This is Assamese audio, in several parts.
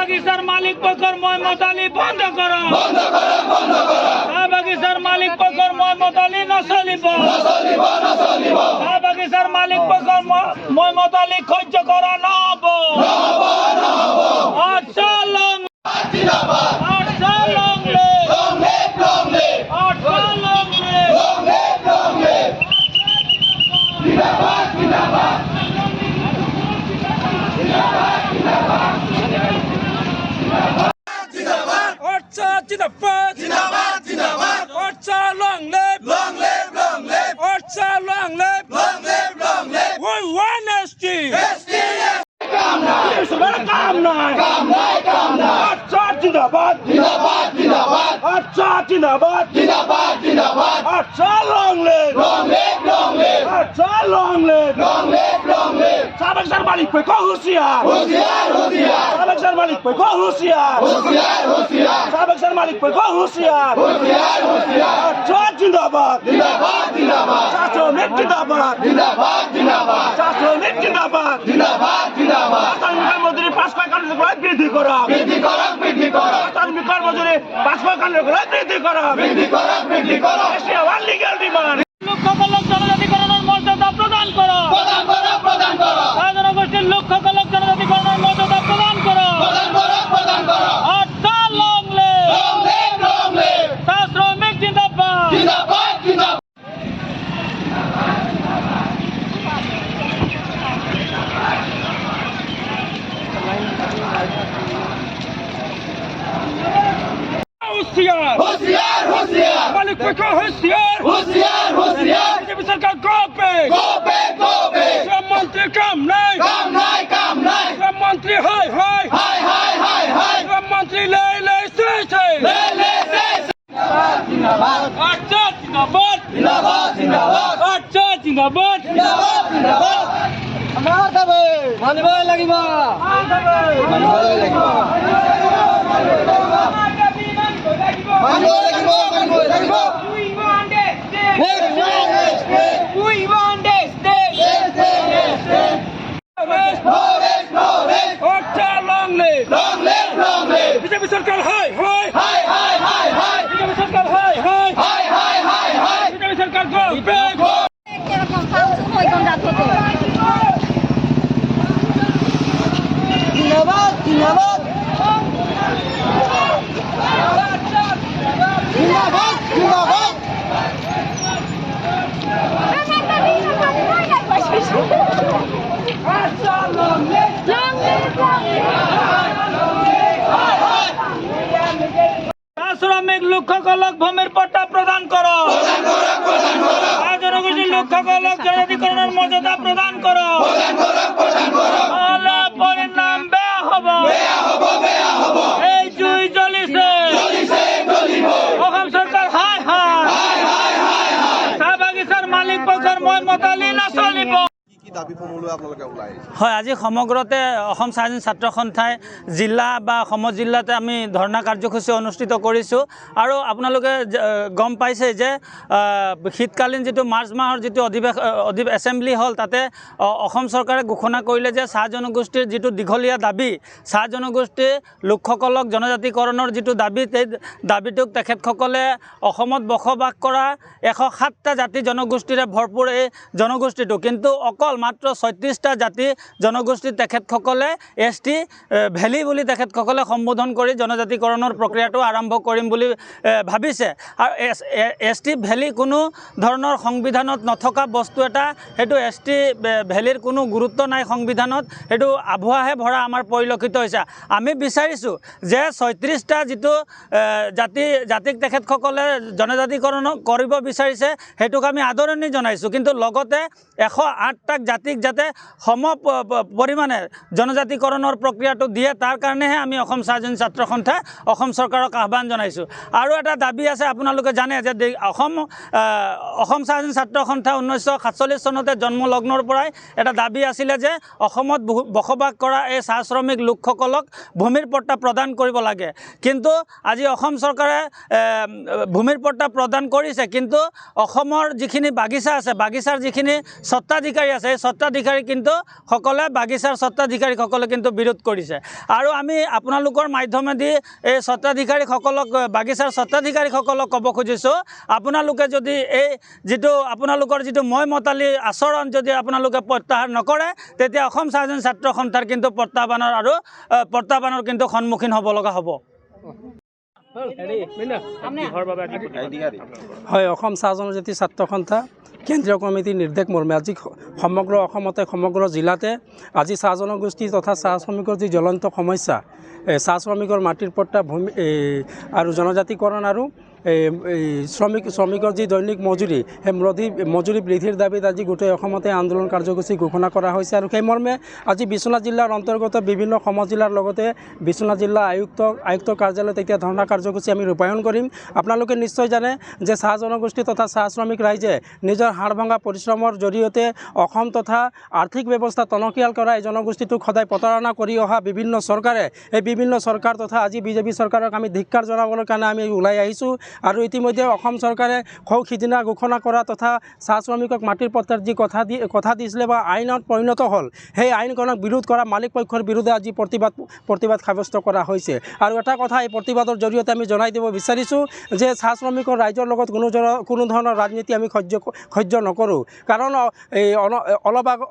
বাগিচার মালিক পক্ষর মহম্মদ আলী বন্ধ করো চা বাগিচার মালিক পক্ষর মহম্মদ আলী নচলিব চা বাগিচার মালিক পক্ষর মহম্মদ আলী সহ্য করা নহব মালিক পক্ষ হুঁশিয়ার সাবেকসার মালিক পক্ষ হুঁশিয়ার সাবেকসার মালিক পক্ষ হুঁশিয়ার জিন্দাবাদ ছাত্রলীগ জিন্দাবাদ ছাত্রলীগ জিন্দাবাদ মজুরি 5 টাকা বৃদ্ধি করা মজুরি 5 টাকা বৃদ্ধি করা লিগ্যাল ডিমান্ড লক্ষ লক্ষ জনজাতিকরণের মর্যাদা প্রদান করো জনগোষ্ঠীর লক্ষ লক্ষ জনজাতিকরণের মর্যাদা প্রদান করো শ্রমিক জিন্দাবাদ मालिक पक्ष होशियार बीजेपी सरकार गो पे श्रम मंत्री काम नहीं श्रम मंत्री हाय श्रम मंत्री ले जिंदाबाद मानिब লাগিব बीजेपी सरकार हाय बीजेपी सरकार हाय बीजेपी सरकार गो শ্রমিক লক্ষ ভূমির পট্টা প্রদান করো জনগোষ্ঠীর লক্ষ জনজাতিকরণের মর্যাদা প্রদান করো পরিণাম বেয়া হব এই জুই জ্বলিছে অসম সরকার হায় চাহ বাগিচাৰ মালিক পক্ষৰ মহম্মদ আলী নচলিব হয় আজি সমগ্ৰতে অসম স্বাধীন ছাত্ৰ সন্থাই জিলা বা অসম জিলাতে আমি ধৰ্ণা কাৰ্যসূচী অনুষ্ঠিত কৰিছোঁ আৰু আপোনালোকে গম পাইছে যে শীতকালীন যিটো মাৰ্চ মাহৰ যিটো এছেম্বলি হ'ল তাতে অসম চৰকাৰে ঘোষণা কৰিলে যে চাহ জনগোষ্ঠীৰ যিটো দীঘলীয়া দাবী চাহ জনগোষ্ঠীৰ লোকসকলক জনজাতিকৰণৰ যিটো দাবী সেই দাবীটোক তেখেতসকলে অসমত বসবাস কৰা 107টা জাতি জনগোষ্ঠীৰে ভৰপূৰ এই জনগোষ্ঠীটো কিন্তু অকল মাত্ৰ 36টা জাতি জনগোষ্ঠী তেখেতসকলে ST ভেলী বুলি তেখেতসকলে সম্বোধন কৰি জনজাতিকৰণৰ প্ৰক্ৰিয়াটো আৰম্ভ কৰিম বুলি ভাবিছে আৰু ST ভেলী কোনো ধৰণৰ সংবিধানত নথকা বস্তু এটা সেইটো ST ভেলীৰ কোনো গুৰুত্ব নাই সংবিধানত সেইটো আভুৱাহে ভৰা আমাৰ পৰিলক্ষিত হৈছে আমি বিচাৰিছোঁ যে 36টা যিটো জাতিক তেখেতসকলে জনজাতিকৰণ কৰিব বিচাৰিছে সেইটোক আমি আদৰণি জনাইছোঁ কিন্তু লগতে 108টা জাতিক যাতে সম পৰিমাণে জনজাতিকৰণৰ প্ৰক্ৰিয়াটো দিয়ে তাৰ কাৰণেহে আমি অসম স্বাধীন ছাত্ৰ সন্থা অসম চৰকাৰক আহ্বান জনাইছোঁ আৰু এটা দাবী আছে আপোনালোকে জানে যে অসম স্বাধীন ছাত্ৰ সন্থা 1947 চনতে জন্মলগ্নৰ পৰাই এটা দাবী আছিলে যে অসমত বসবাস কৰা এই চাহ শ্ৰমিক লোকসকলক ভূমিৰ পট্টা প্ৰদান কৰিব লাগে কিন্তু আজি অসম চৰকাৰে ভূমিৰ পট্টা প্ৰদান কৰিছে কিন্তু অসমৰ যিখিনি বাগিচা আছে বাগিচাৰ যিখিনি স্বত্বাধিকাৰী আছে এই স্বত্বাধিকাৰী কিন্তু সকলে বাগিচাৰ স্বত্বাধিকাৰীসকলে কিন্তু বিৰোধ কৰিছে আৰু আমি আপোনালোকৰ মাধ্যমেদি এই স্বত্বাধিকাৰীসকলক বাগিচাৰ স্বত্বাধিকাৰীসকলক ক'ব খুজিছোঁ আপোনালোকে যদি এই যিটো আপোনালোকৰ যিটো মই মতালি আচৰণ যদি আপোনালোকে প্ৰত্যাহাৰ নকৰে তেতিয়া অসম স্বাধীন ছাত্ৰ সন্থাৰ কিন্তু প্ৰত্যাহ্বানৰ কিন্তু সন্মুখীন হ'ব লগা হ'ব হয় অসম চাহ জনজাতি ছাত্ৰ সন্থা কেন্দ্ৰীয় কমিটিৰ নিৰ্দেশ মৰ্মে আজি সমগ্ৰ অসমতে সমগ্ৰ জিলাতে আজি চাহ জনগোষ্ঠী তথা চাহ শ্ৰমিকৰ যি জ্বলন্ত সমস্যা চাহ শ্ৰমিকৰ মাটিৰ পট্টা ভূমি আৰু জনজাতিকৰণ আৰু শ্ৰমিকৰ যি দৈনিক মজুৰি সেই মজুৰি বৃদ্ধিৰ দাবীত আজি গোটেই অসমতে আন্দোলন কাৰ্যসূচী ঘোষণা কৰা হৈছে আৰু সেই মৰ্মে আজি বিশ্বনাথ জিলাৰ অন্তৰ্গত বিভিন্ন সমজিলাৰ লগতে বিশ্বনাথ জিলা আয়ুক্ত কাৰ্যালয়ত এতিয়া ধৰ্ণা কাৰ্যসূচী আমি ৰূপায়ণ কৰিম আপোনালোকে নিশ্চয় জানে যে চাহ জনগোষ্ঠী তথা চাহ শ্ৰমিক ৰাইজে নিজৰ হাড় ভঙা পৰিশ্ৰমৰ জৰিয়তে অসম তথা আৰ্থিক ব্যৱস্থা টনকিয়াল কৰা এই জনগোষ্ঠীটোক সদায় প্ৰতাৰণা কৰি অহা বিভিন্ন চৰকাৰে এই বিভিন্ন চৰকাৰ তথা আজি বিজেপি চৰকাৰক আমি ধিক্কাৰ জনাবৰ কাৰণে আমি ওলাই আহিছোঁ আৰু ইতিমধ্যে অসম চৰকাৰে সিদিনা ঘোষণা কৰা তথা চাহ শ্ৰমিকক মাটিৰ পট্টাৰ যি কথা দিছিলে বা আইনত পৰিণত হ'ল সেই আইনখনক বিৰোধ কৰা মালিক পক্ষৰ বিৰুদ্ধে আজি প্ৰতিবাদ সাব্যস্ত কৰা হৈছে আৰু এটা কথা এই প্ৰতিবাদৰ জৰিয়তে আমি জনাই দিব বিচাৰিছোঁ যে চাহ শ্ৰমিকৰ ৰাইজৰ লগত কোনো ধৰণৰ ৰাজনীতি আমি সহ্য নকৰোঁ কাৰণ এই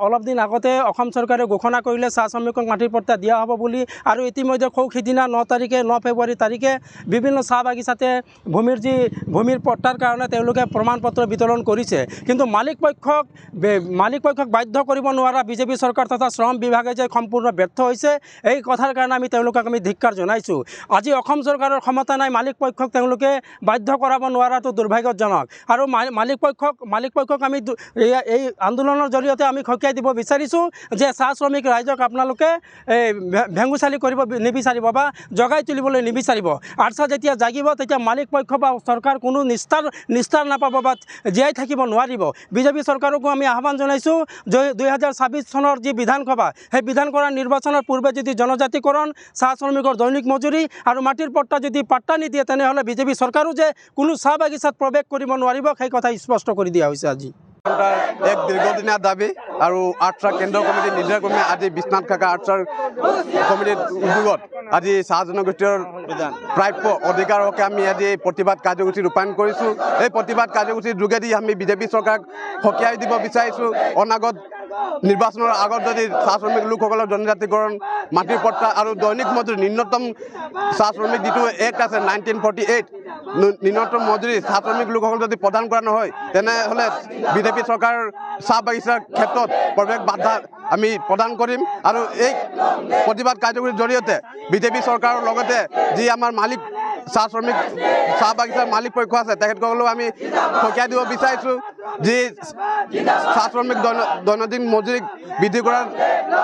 অলপ দিন আগতে অসম চৰকাৰে ঘোষণা কৰিলে চাহ শ্ৰমিকক মাটিৰ পট্টা দিয়া হ'ব বুলি আৰু ইতিমধ্যে সিদিনা 9 ফেব্ৰুৱাৰী তাৰিখে বিভিন্ন চাহ বাগিচাতে ভূমিৰ পট্টাৰ কাৰণে তেওঁলোকে প্ৰমাণ পত্ৰ বিতৰণ কৰিছে কিন্তু মালিক পক্ষক বাধ্য কৰিব নোৱাৰা বিজেপি চৰকাৰ তথা শ্ৰম বিভাগে যে সম্পূৰ্ণ ব্যৰ্থ হৈছে এই কথাৰ কাৰণে আমি তেওঁলোকক আমি ধিক্কাৰ জনাইছোঁ আজি অসম চৰকাৰৰ ক্ষমতা নাই মালিক পক্ষক তেওঁলোকে বাধ্য কৰাব নোৱাৰাটো দুৰ্ভাগ্যজনক আৰু মালিক পক্ষক আমি এই আন্দোলনৰ জৰিয়তে আমি সকীয়াই দিব বিচাৰিছোঁ যে চাহ শ্ৰমিক ৰাইজক আপোনালোকে ভেঙুচালি কৰিব নিবিচাৰিব বা জগাই তুলিবলৈ নিবিচাৰিব আৰ্চা যেতিয়া জাগিব তেতিয়া মালিক পক্ষ বা চৰকাৰ কোনো নিস্তাৰ নাপাব বা জীয়াই থাকিব নোৱাৰিব বিজেপি চৰকাৰকো আমি আহ্বান জনাইছোঁ যে 2026 চনৰ যি বিধানসভা সেই বিধানসভাৰ নিৰ্বাচনৰ পূৰ্বে যদি জনজাতিকৰণ চাহ শ্ৰমিকৰ দৈনিক মজুৰি আৰু মাটিৰ পট্টা যদি পাট্টা নিদিয়ে তেনেহ'লে বিজেপি চৰকাৰো যে কোনো চাহ বাগিচাত প্ৰৱেশ কৰিব নোৱাৰিব সেই কথা স্পষ্ট কৰি দিয়া হৈছে আজি এক দীৰ্ঘদিনীয়া দাবী আৰু আৰ্টছাৰ কেন্দ্ৰীয় কমিটিৰ নিৰ্দেশক্ৰমে আজি বিশ্বনাথ কাকা আৰ্টছাৰ কমিটিৰ উদ্যোগত আজি চাহ জনগোষ্ঠীৰ প্ৰাপ্য অধিকাৰৰ হকে আমি আজি প্ৰতিবাদ কাৰ্যসূচী ৰূপায়ণ কৰিছোঁ এই প্ৰতিবাদ কাৰ্যসূচীৰ যোগেদি আমি বিজেপি চৰকাৰক সকীয়াই দিব বিচাৰিছোঁ অনাগত নিৰ্বাচনৰ আগত যদি চাহ শ্ৰমিক লোকসকলৰ জনজাতিকৰণ মাটিৰ পট্টা আৰু দৈনিক মজুৰি ন্যূনতম চাহ শ্ৰমিক যিটো এক্ট আছে 1948 ন্যূনতম মজুৰি চাহ শ্ৰমিক লোকসকল যদি প্ৰদান কৰা নহয় তেনেহ'লে বিজেপি চৰকাৰ চাহ বাগিচাৰ ক্ষেত্ৰত প্ৰৱেশ বাধা আমি প্ৰদান কৰিম আৰু এই প্ৰতিবাদ কাৰ্যসূচীৰ জৰিয়তে বিজেপি চৰকাৰৰ লগতে যি আমাৰ মালিক চাহ শ্ৰমিক চাহ বাগিচাৰ মালিক পক্ষ আছে তেখেতসকলেও আমি সকীয়াই দিব বিচাৰিছোঁ যি চাহ শ্ৰমিক দৈনন্দিন মজুৰি বৃদ্ধি কৰাৰ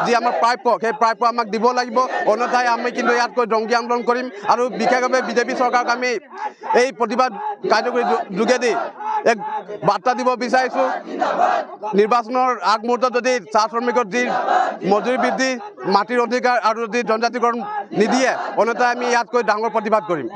যি আমাৰ প্ৰাপ্য সেই প্ৰাপ্য আমাক দিব লাগিব অন্যথাই আমি কিন্তু ইয়াতকৈ জংগী আন্দোলন কৰিম আৰু বিশেষভাৱে বিজেপি চৰকাৰক আমি এই প্ৰতিবাদ কাৰ্যসূচীৰ যোগেদি এক বাৰ্তা দিব বিচাৰিছোঁ নিৰ্বাচনৰ আগমুহূৰ্তত যদি চাহ শ্ৰমিকৰ যি মজুৰি বৃদ্ধি মাটিৰ অধিকাৰ আৰু যদি জনজাতিকৰণ নিদিয়ে অন্যথাই আমি ইয়াতকৈ ডাঙৰ প্ৰতিবাদ কৰিম